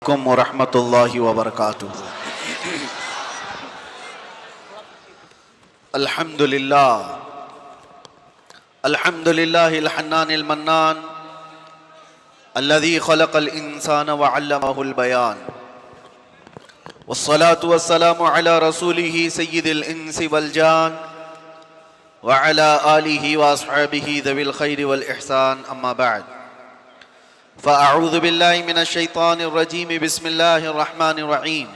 व रहमतुल्लाहि व बरकातुहू। अल्हम्दुलिल्लाह अल्हम्दुलिल्लाहिल हन्नानिल मन्नान अल्लज़ी खलक़ल इंसान व अल्लमहुल बयान वस्सलातु वस्सलामु अला रसूलिही सय्यिदिल इंसि वल जान व अला आलिहि व अस्हाबिहि ज़विल खैरि वल इहसान अम्मा बअद फ़अऊज़ु बिल्लाहि मिनश शैतानिर रजीम बिस्मिल्लाहिर रहमानिर रहीम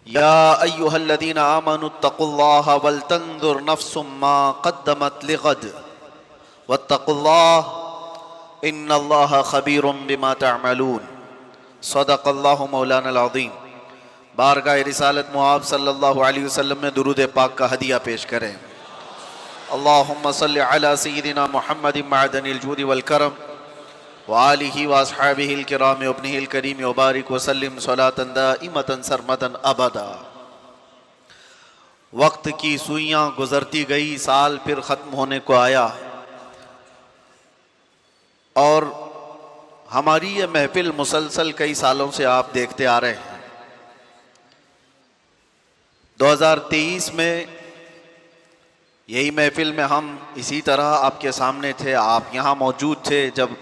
या अय्युहल्लज़ीना आमनुत्तक़ुल्लाह वल तंज़ुर नफ्सुम मा क़द्दमत लिग़द वत्तक़ुल्लाह इन्नल्लाह ख़बीरुम बिमा तअमलून। सदक़ल्लाहु मौलानल अज़ीम। बारगाह रिसालत मुआब सल्लल्लाहु अलैहि वसल्लम में दुरूद पाक का हदिया पेश करें। अल्लाहुम्मा सल्लि अला सय्यिदिना मुहम्मदिन मअदनिल जूदि वल करम व आलिहि व अस्हाबिहिल किराम व इब्निहिल करीम व बारिक व सल्लिम सलातन दाइमतन सरमदन अबदा। वक्त की सुइयां गुजरती गई, साल फिर ख़त्म होने को आया और हमारी ये महफिल मुसलसल कई सालों से आप देखते आ रहे हैं। 2023 में यही महफिल में हम इसी तरह आपके सामने थे, आप यहाँ मौजूद थे जब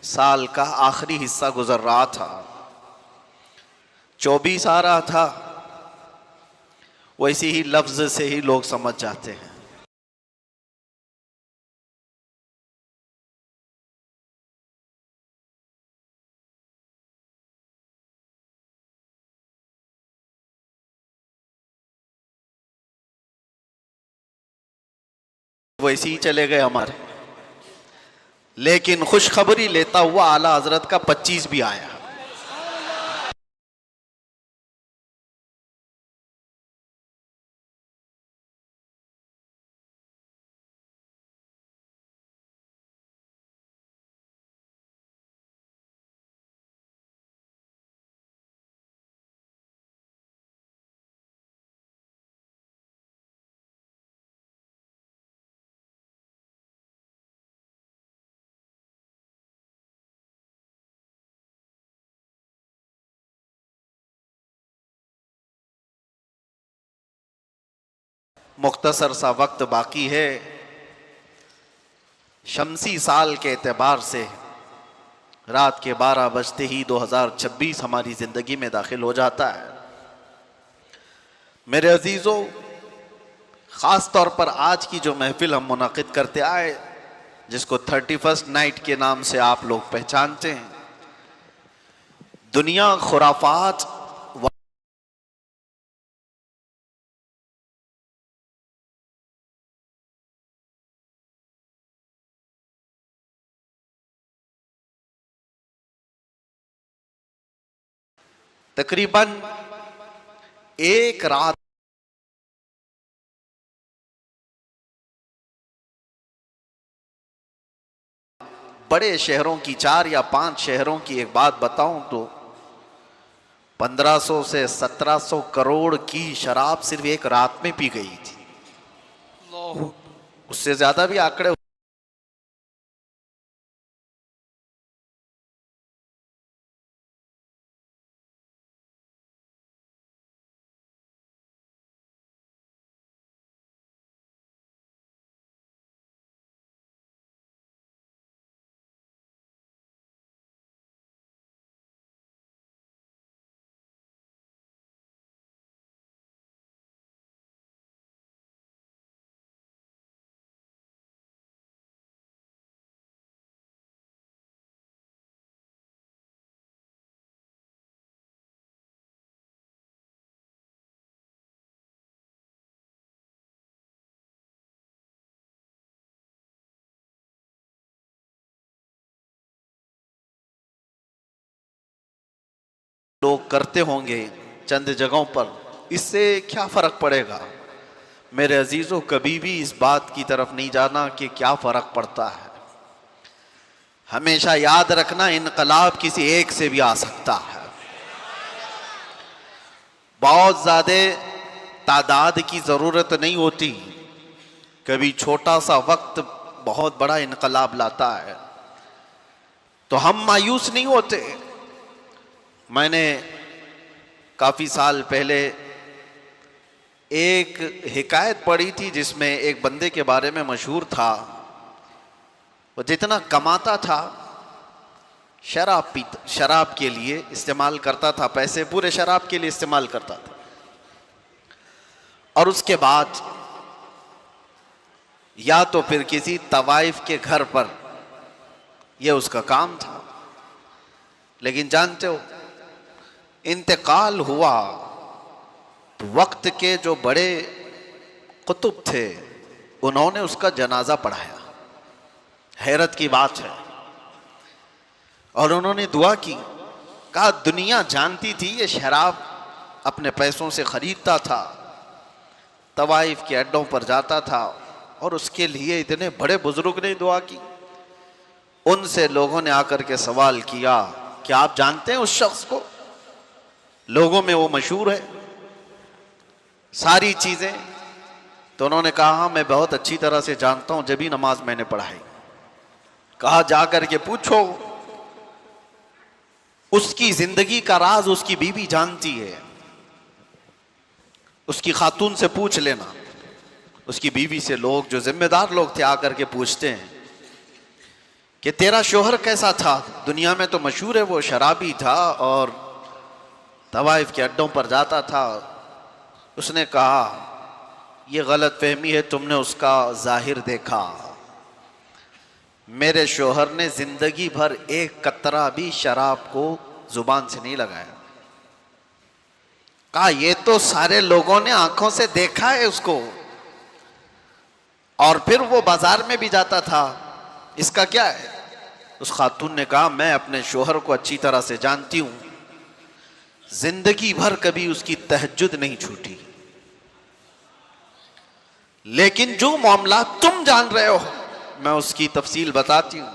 साल का आखिरी हिस्सा गुजर रहा था, 24 आ रहा था। वैसे ही लफ्ज से ही लोग समझ जाते हैं। वैसे ही चले गए हमारे, लेकिन खुशखबरी लेता हुआ आला हजरत का 25 भी आया। मुख्तसर सा वक्त बाकी है। शमसी साल के एतबार से रात के 12 बजते ही 2026 हमारी जिंदगी में दाखिल हो जाता है। मेरे अजीजों, ख़ास तौर पर आज की जो महफिल हम मुनाकिद करते आए, जिसको 31st नाइट के नाम से आप लोग पहचानते हैं, दुनिया खुराफात तकरीबन एक रात बड़े शहरों की, 4 या 5 शहरों की एक बात बताऊं तो 1500 से 1700 करोड़ की शराब सिर्फ एक रात में पी गई थी। उससे ज्यादा भी आंकड़े लोग करते होंगे चंद जगहों पर, इससे क्या फर्क पड़ेगा? मेरे अजीजों, कभी भी इस बात की तरफ नहीं जाना कि क्या फर्क पड़ता है। हमेशा याद रखना, इनकलाब किसी एक से भी आ सकता है। बहुत ज्यादा तादाद की जरूरत नहीं होती, कभी छोटा सा वक्त बहुत बड़ा इनकलाब लाता है। तो हम मायूस नहीं होते। मैंने काफी साल पहले एक हिकायत पढ़ी थी जिसमें एक बंदे के बारे में मशहूर था, वो जितना कमाता था शराब के लिए इस्तेमाल करता था, पैसे पूरे शराब के लिए इस्तेमाल करता था। और उसके बाद या तो फिर किसी तवाइफ के घर पर, यह उसका काम था। लेकिन जानते हो, इंतकाल हुआ तो वक्त के जो बड़े कुतुब थे उन्होंने उसका जनाजा पढ़ाया। हैरत की बात है। और उन्होंने दुआ की, कहा दुनिया जानती थी ये शराब अपने पैसों से खरीदता था, तवाइफ के अड्डों पर जाता था, और उसके लिए इतने बड़े बुजुर्ग ने दुआ की। उनसे लोगों ने आकर के सवाल किया, क्या आप जानते हैं उस शख्स को? लोगों में वो मशहूर है सारी चीजें। तो उन्होंने कहा मैं बहुत अच्छी तरह से जानता हूं, जब भी नमाज मैंने पढ़ाई। कहा जाकर के पूछो, उसकी जिंदगी का राज उसकी बीवी जानती है। उसकी खातून से पूछ लेना। उसकी बीवी से लोग, जो जिम्मेदार लोग थे, आकर के पूछते हैं कि तेरा शोहर कैसा था? दुनिया में तो मशहूर है वो शराबी था और तवाइफ के अड्डों पर जाता था। उसने कहा यह गलत फहमी है, तुमने उसका जाहिर देखा। मेरे शोहर ने जिंदगी भर एक कतरा भी शराब को जुबान से नहीं लगाया। कहा ये तो सारे लोगों ने आंखों से देखा है उसको, और फिर वो बाजार में भी जाता था, इसका क्या है? उस खातून ने कहा मैं अपने शोहर को अच्छी तरह से जानती हूं, जिंदगी भर कभी उसकी तहज्जुद नहीं छूटी। लेकिन जो मामला तुम जान रहे हो मैं उसकी तफसील बताती हूं।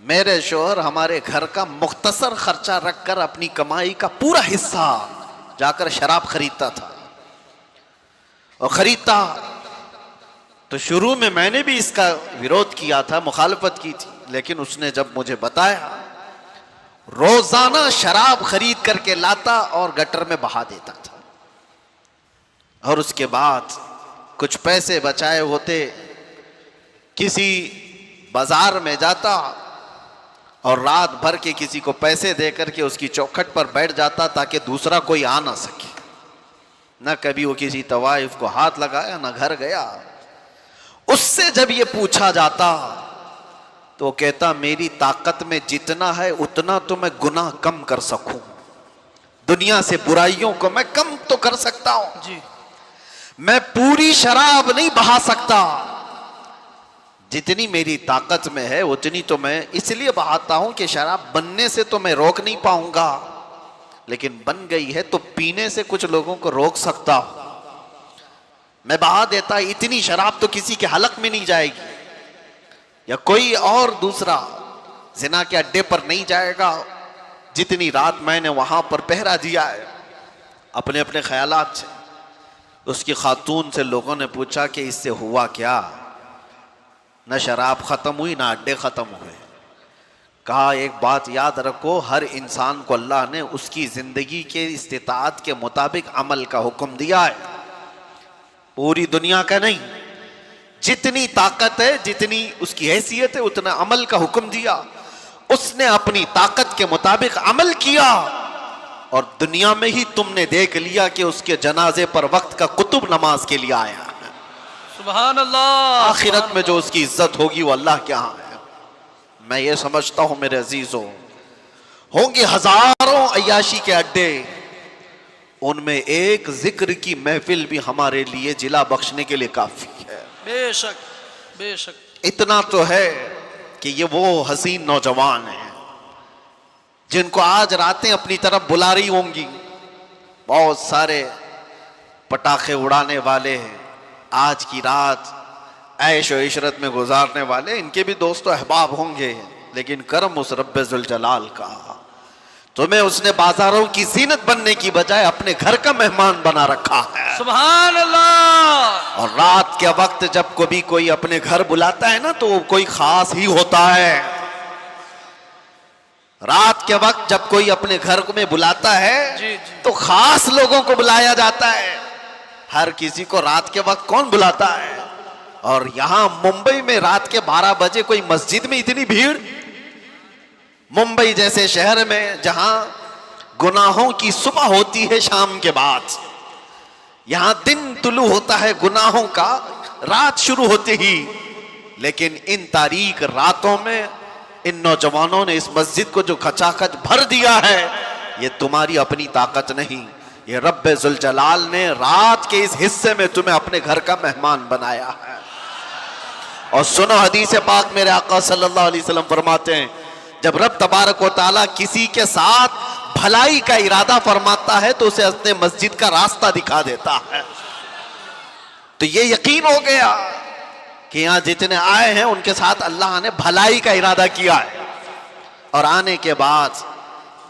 मेरे शोहर हमारे घर का मुख्तसर खर्चा रखकर अपनी कमाई का पूरा हिस्सा जाकर शराब खरीदता था। और खरीदता तो शुरू में मैंने भी इसका विरोध किया था, मुखालफत की थी, लेकिन उसने जब मुझे बताया, रोजाना शराब खरीद करके लाता और गटर में बहा देता था। और उसके बाद कुछ पैसे बचाए होते किसी बाजार में जाता और रात भर के किसी को पैसे देकर के उसकी चौखट पर बैठ जाता ताकि दूसरा कोई आ ना सके। न कभी वो किसी तवाइफ को हाथ लगाया, न घर गया। उससे जब ये पूछा जाता तो कहता मेरी ताकत में जितना है उतना तो मैं गुनाह कम कर सकूं, दुनिया से बुराइयों को मैं कम तो कर सकता हूं जी, मैं पूरी शराब नहीं बहा सकता, जितनी मेरी ताकत में है उतनी तो मैं इसलिए बहाता हूं कि शराब बनने से तो मैं रोक नहीं पाऊंगा, लेकिन बन गई है तो पीने से कुछ लोगों को रोक सकता हूं। मैं बहा देता, इतनी शराब तो किसी के हलक में नहीं जाएगी, या कोई और दूसरा जिना के अड्डे पर नहीं जाएगा जितनी रात मैंने वहां पर पहरा दिया है अपने अपने ख्यालात से। उसकी खातून से लोगों ने पूछा कि इससे हुआ क्या? न शराब खत्म हुई ना अड्डे खत्म हुए। कहा एक बात याद रखो, हर इंसान को अल्लाह ने उसकी जिंदगी के इस्तिताअत के मुताबिक अमल का हुक्म दिया है, पूरी दुनिया का नहीं। जितनी ताकत है, जितनी उसकी हैसियत है, उतना अमल का हुक्म दिया। उसने अपनी ताकत के मुताबिक अमल किया और दुनिया में ही तुमने देख लिया कि उसके जनाजे पर वक्त का कुतुब नमाज के लिए आया। सुभान अल्लाह। आखिरत में जो उसकी इज्जत होगी वो अल्लाह के यहाँ है। मैं ये समझता हूं मेरे अजीजों, होंगे हजारों अय्याशी के अड्डे, उनमें एक जिक्र की महफिल भी हमारे लिए जिला बख्शने के लिए काफी है। बेशक बेशक। इतना तो है कि ये वो हसीन नौजवान हैं जिनको आज रातें अपनी तरफ बुला रही होंगी। बहुत सारे पटाखे उड़ाने वाले हैं, आज की रात ऐश और इशरत में गुजारने वाले, इनके भी दोस्तों अहबाब होंगे, लेकिन करम उस रब्बे जुल जलाल का, तुम्हें उसने बाजारों की जीनत बनने की बजाय अपने घर का मेहमान बना रखा है। सुभान अल्लाह। और रात के वक्त जब कभी कोई अपने घर बुलाता है ना, तो वो कोई खास ही होता है। रात के वक्त जब कोई अपने घर में बुलाता है जी, जी। तो खास लोगों को बुलाया जाता है। हर किसी को रात के वक्त कौन बुलाता है? और यहां मुंबई में रात के 12 बजे कोई मस्जिद में इतनी भीड़, मुंबई जैसे शहर में जहां गुनाहों की सुबह होती है शाम के बाद, यहां दिन तुलू होता है गुनाहों का रात शुरू होते ही। लेकिन इन तारीख रातों में इन नौजवानों ने इस मस्जिद को जो खचाखच भर दिया है, ये तुम्हारी अपनी ताकत नहीं, ये रब्बे जुल जलाल ने रात के इस हिस्से में तुम्हें अपने घर का मेहमान बनाया है। और सुनो हदीस पाक, मेरे आका सल्लल्लाहु अलैहि वसल्लम फरमाते हैं, जब रब तबारक व तआला किसी के साथ भलाई का इरादा फरमाता है तो उसे अपने मस्जिद का रास्ता दिखा देता है। तो ये यकीन हो गया कि यहां जितने आए हैं उनके साथ अल्लाह ने भलाई का इरादा किया है। और आने के बाद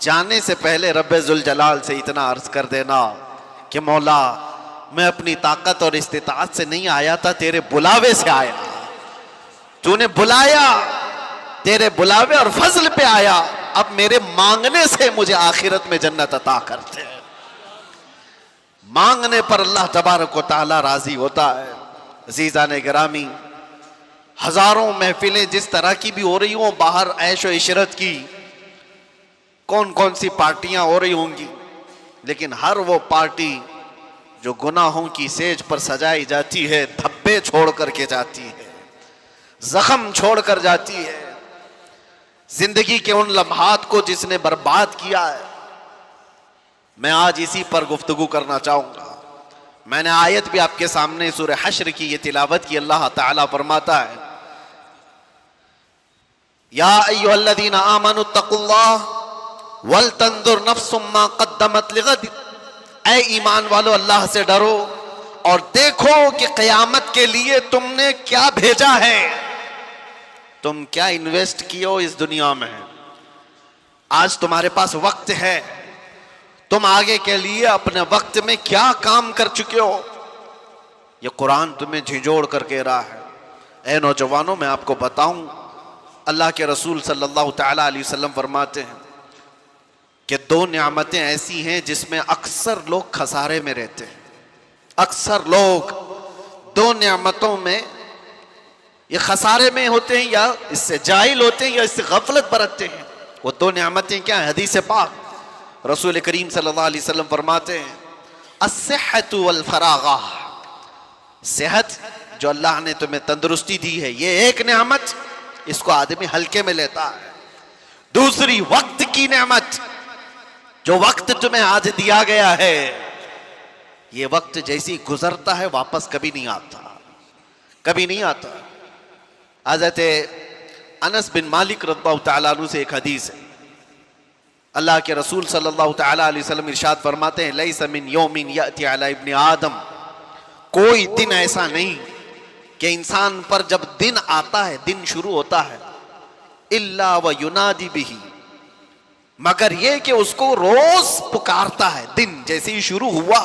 जाने से पहले रब्बे जुल जलाल से इतना अर्ज कर देना कि मौला, मैं अपनी ताकत और इस्तिताअत से नहीं आया था, तेरे बुलावे से आया। तूने बुलाया, तेरे बुलावे और फजल पे आया। अब मेरे मांगने से मुझे आखिरत में जन्नत अता करते हैं। मांगने पर अल्लाह तबारक व तआला राजी होता है। अज़ीज़ान गिरामी, हजारों महफिलें जिस तरह की भी हो रही हों बाहर, ऐशो इशरत की, कौन कौन सी पार्टियां हो रही होंगी, लेकिन हर वो पार्टी जो गुनाहों की सेज पर सजाई जाती है, धब्बे छोड़ करके जाती है, जख्म छोड़ कर जाती है। जिंदगी के उन लम्हात को जिसने बर्बाद किया है, मैं आज इसी पर गुफ्तगू करना चाहूंगा। मैंने आयत भी आपके सामने सूरह हश्र की ये तिलावत की। अल्लाह ताला फरमाता है, या अय्युहल्लज़ीना आमनु तक़ुल्लाह वल तंजुर नफ्सुम मा क़द्दमत लिग़द। ऐ ईमान वालो, अल्लाह से डरो और देखो कि क़यामत के लिए तुमने क्या भेजा है, तुम क्या इन्वेस्ट किए हो इस दुनिया में। आज तुम्हारे पास वक्त है, तुम आगे के लिए अपने वक्त में क्या काम कर चुके हो, ये कुरान तुम्हें झिझोड़ कर कह रहा है। ऐ नौजवानों, मैं आपको बताऊं, अल्लाह के रसूल सल्लल्लाहु तआला अलैहि वसल्लम फरमाते हैं कि दो नियामतें ऐसी हैं जिसमें अक्सर लोग खसारे में रहते हैं। अक्सर लोग दो नियामतों में ये खसारे में होते हैं, या इससे जाहिल होते हैं, या इससे गफलत बरतते हैं। वो दो नियामतें क्या है? हदीस पाक रसूल करीम सल्लल्लाहु अलैहि वसल्लम फरमाते हैं, अस्सिहतु वल फरागा। सेहत जो अल्लाह ने तुम्हें तंदुरुस्ती दी है, ये एक नेमत, इसको आदमी हल्के में लेता है। दूसरी वक्त की नेमत, जो वक्त तुम्हें आज दिया गया है, ये वक्त जैसी गुजरता है वापस कभी नहीं आता, कभी नहीं आता। हज़रत अनस बिन मालिक रज़ियल्लाहु तआला अन्हु से एक हदीस है। अल्लाह के रसूल सल्लल्लाहु तआला अलैहि वसल्लम इरशाद फरमाते हैं, लैसा मिन यौमिन याती अला इब्न आदम। कोई दिन ऐसा नहीं कि इंसान पर जब दिन आता है, दिन शुरू होता है, इल्ला व युनादी बिही, मगर ये कि उसको रोज पुकारता है। दिन जैसे ही शुरू हुआ,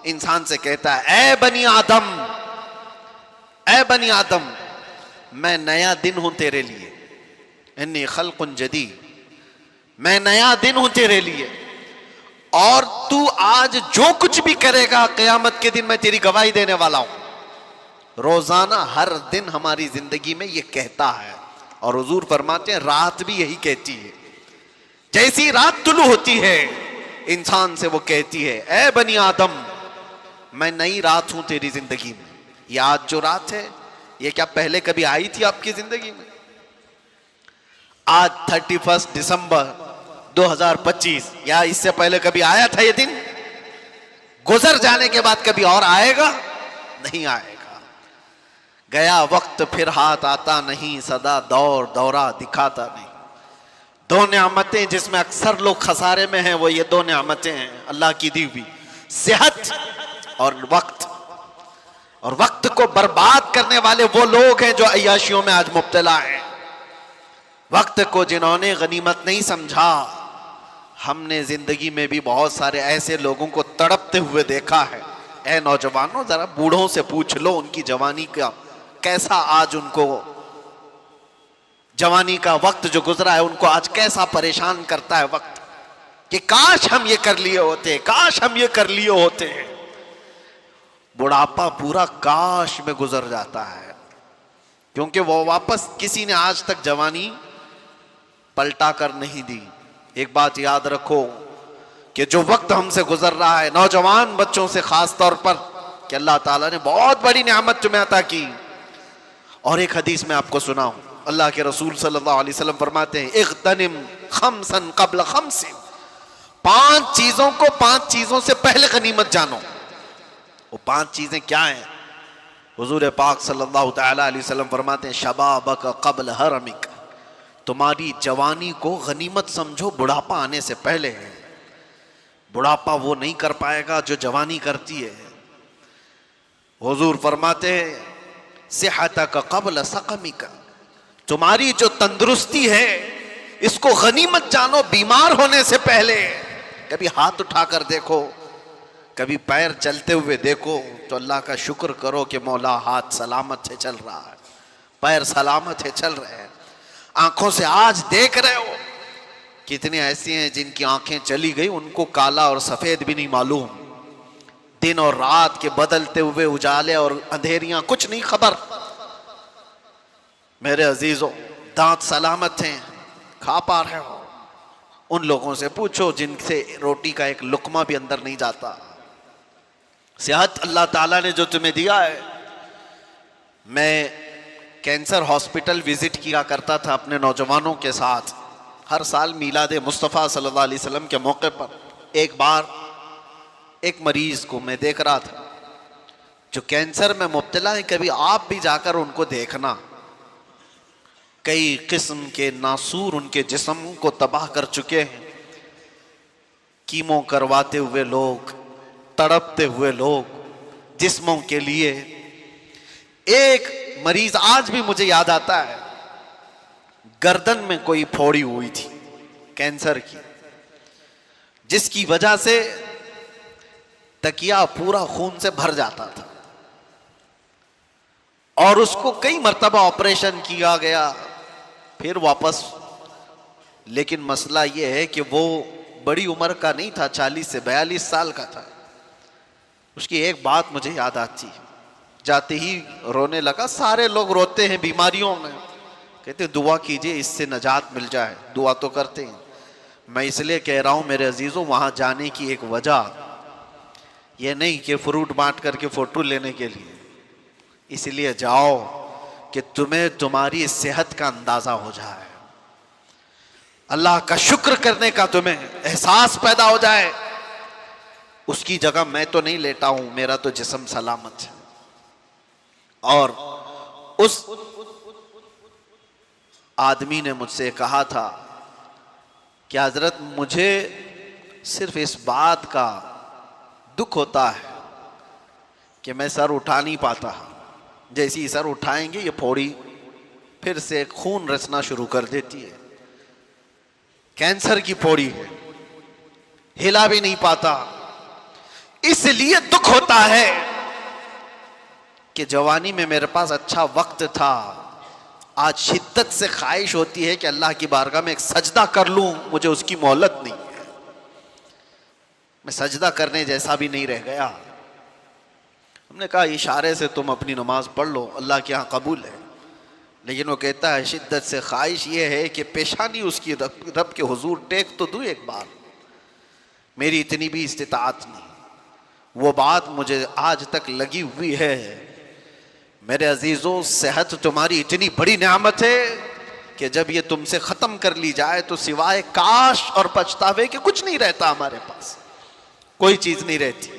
इंसान से कहता है, ए बनी आदम, ए बनी आदम, मैं नया दिन हूं तेरे लिए, इन्नी खल्कुन जदीद, मैं नया दिन हूं तेरे लिए, और तू आज जो कुछ भी करेगा क़यामत के दिन मैं तेरी गवाही देने वाला हूं। रोजाना हर दिन हमारी जिंदगी में ये कहता है। और हुजूर फरमाते हैं, रात भी यही कहती है। जैसी रात तुलू होती है, इंसान से वो कहती है, ए बनी आदम, मैं नई रात हूं तेरी जिंदगी में। ये आज जो रात है, ये क्या पहले कभी आई थी आपकी जिंदगी में? आज 31 दिसंबर 2025, या इससे पहले कभी आया था ये दिन? गुजर जाने के बाद कभी और आएगा? नहीं आएगा। गया वक्त फिर हाथ आता नहीं, सदा दौर दौरा दिखाता नहीं। दो नियामतें जिसमें अक्सर लोग खसारे में हैं, वो ये दो नियामतें हैं अल्लाह की दी हुई, सेहत और वक्त। और वक्त को बर्बाद करने वाले वो लोग हैं जो अय्याशियों में आज मुब्तला हैं। वक्त को जिन्होंने गनीमत नहीं समझा, हमने जिंदगी में भी बहुत सारे ऐसे लोगों को तड़पते हुए देखा है। ऐ नौजवानों, जरा बूढ़ों से पूछ लो उनकी जवानी का कैसा आज उनको जवानी का वक्त जो गुजरा है उनको आज कैसा परेशान करता है वक्त, कि काश हम ये कर लिए होते, काश हम ये कर लिए होते। बुढ़ापा पूरा काश में गुजर जाता है, क्योंकि वो वापस किसी ने आज तक जवानी पलटा कर नहीं दी। एक बात याद रखो कि जो वक्त हमसे गुजर रहा है, नौजवान बच्चों से खास तौर पर, कि अल्लाह ताला ने बहुत बड़ी नेमत तुम्हें अता की। और एक हदीस में आपको सुनाऊं, अल्लाह के रसूल सल्लल्लाहु अलैहि वसल्लम फरमाते हैं, इग़्तनिम खम्सन क़ब्ल खम्सिन, 5 चीजों को 5 चीजों से पहले गनीमत जानो। वो 5 चीजें क्या हैं? हुजूर पाक सल्लल्लाहु तआला अलैहि वसल्लम फरमाते हैं, शबाबक क़ब्ल हरमिक, तुम्हारी जवानी को गनीमत समझो, बुढ़ापा आने से पहले है। बुढ़ापा वो नहीं कर पाएगा जो जवानी करती है। हुजूर फरमाते हैं, सेहतक क़ब्ल सक़मिक, तुम्हारी जो तंदुरुस्ती है इसको गनीमत जानो बीमार होने से पहले। कभी हाथ उठाकर देखो, कभी पैर चलते हुए देखो तो अल्लाह का शुक्र करो कि मौला हाथ सलामत है चल रहा है, पैर सलामत है चल रहे हैं। आंखों से आज देख रहे हो, कितने ऐसे हैं जिनकी आंखें चली गई, उनको काला और सफेद भी नहीं मालूम, दिन और रात के बदलते हुए उजाले और अंधेरियां कुछ नहीं खबर। मेरे अजीजों, दांत सलामत हैं, खा पा रहे हो। उन लोगों से पूछो जिनसे रोटी का एक लुकमा भी अंदर नहीं जाता। सेहत अल्लाह ताला ने जो तुम्हें दिया है। मैं कैंसर हॉस्पिटल विजिट किया करता था अपने नौजवानों के साथ हर साल मीलाद मुस्तफ़ा सल्लल्लाहु अलैहि वसल्लम के मौके पर। एक बार एक मरीज को मैं देख रहा था जो कैंसर में मुब्तला है, कभी आप भी जाकर उनको देखना। कई किस्म के नासूर उनके जिस्म को तबाह कर चुके हैं, कीमो करवाते हुए लोग, तड़पते हुए लोग जिस्मों के लिए। एक मरीज आज भी मुझे याद आता है, गर्दन में कोई फोड़ी हुई थी कैंसर की, जिसकी वजह से तकिया पूरा खून से भर जाता था और उसको कई मर्तबा ऑपरेशन किया गया, फिर वापस। लेकिन मसला यह है कि वो बड़ी उम्र का नहीं था, 40 से 42 साल का था। उसकी एक बात मुझे याद आती, जाते ही रोने लगा। सारे लोग रोते हैं बीमारियों में, कहते दुआ कीजिए इससे नजात मिल जाए, दुआ तो करते हैं। मैं इसलिए कह रहा हूं मेरे अजीजों, वहां जाने की एक वजह यह नहीं कि फ्रूट बांट करके फोटो लेने के लिए, इसलिए जाओ कि तुम्हें तुम्हारी सेहत का अंदाजा हो जाए, अल्लाह का शुक्र करने का तुम्हें एहसास पैदा हो जाए। उसकी जगह मैं तो नहीं लेटा हूं, मेरा तो जिस्म सलामत है। और उस आदमी ने मुझसे कहा था कि हजरत मुझे सिर्फ इस बात का दुख होता है कि मैं सर उठा नहीं पाता, जैसे ही सर उठाएंगे ये फोड़ी फिर से खून रचना शुरू कर देती है। कैंसर की फोड़ी है, हिला भी नहीं पाता। इसलिए दुख होता है कि जवानी में मेरे पास अच्छा वक्त था, आज शिद्दत से ख्वाहिश होती है कि अल्लाह की बारगाह में एक सजदा कर लूं, मुझे उसकी मोहलत नहीं है, मैं सजदा करने जैसा भी नहीं रह गया। हमने कहा इशारे से तुम अपनी नमाज पढ़ लो, अल्लाह के यहाँ कबूल है। लेकिन वो कहता है शिद्दत से ख्वाहिश ये है कि पेशानी उसकी रब के हुजूर टेक तो दूँ एक बार, मेरी इतनी भी इस्तिताअत नहीं। वो बात मुझे आज तक लगी हुई है। मेरे अजीज़ों, सेहत तुम्हारी इतनी बड़ी नेमत है कि जब ये तुमसे ख़त्म कर ली जाए तो सिवाय काश और पछतावे के कुछ नहीं रहता, हमारे पास कोई चीज़ नहीं रहती।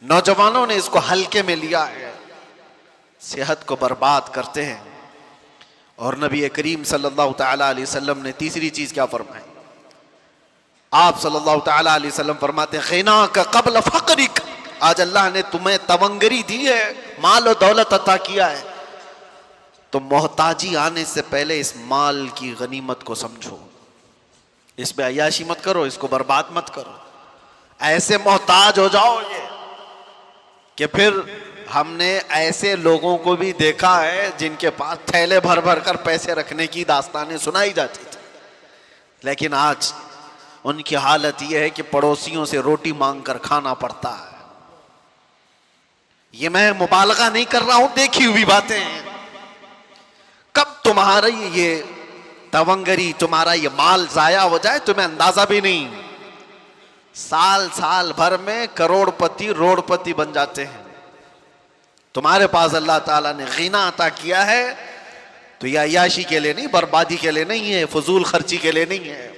नौजवानों ने इसको हल्के में लिया है, सेहत को बर्बाद करते हैं। और नबी करीम सल्लल्लाहु तआला अलैहि वसल्लम ने तीसरी चीज़ क्या फरमाई? आप सल्लल्लाहु तआला अलैहि वसल्लम फरमाते हैं ग़िना का क़ब्ल फ़क़रिक, आज अल्लाह ने तुम्हें तवंगरी दी है, माल और दौलत अता किया है, तो मोहताजी आने से पहले इस माल की गनीमत को समझो, इसमें अय्याशी मत करो, इसको बर्बाद मत करो। ऐसे मोहताज हो जाओगे कि फिर हमने ऐसे लोगों को भी देखा है जिनके पास थैले भर भर कर पैसे रखने की दास्तानें सुनाई जाती थी, लेकिन आज उनकी हालत यह है कि पड़ोसियों से रोटी मांग कर खाना पड़ता है। ये मैं मुबालगा नहीं कर रहा हूं, देखी हुई बातें हैं। कब तुम्हारा ये तवंगरी, तुम्हारा ये माल जाया हो जाए तुम्हें अंदाजा भी नहीं। साल साल भर में करोड़पति रोड़पति बन जाते हैं। तुम्हारे पास अल्लाह ताला ने गीना अता किया है तो यह अय्याशी के लिए नहीं, बर्बादी के लिए नहीं है, फजूल खर्ची के लिए नहीं है।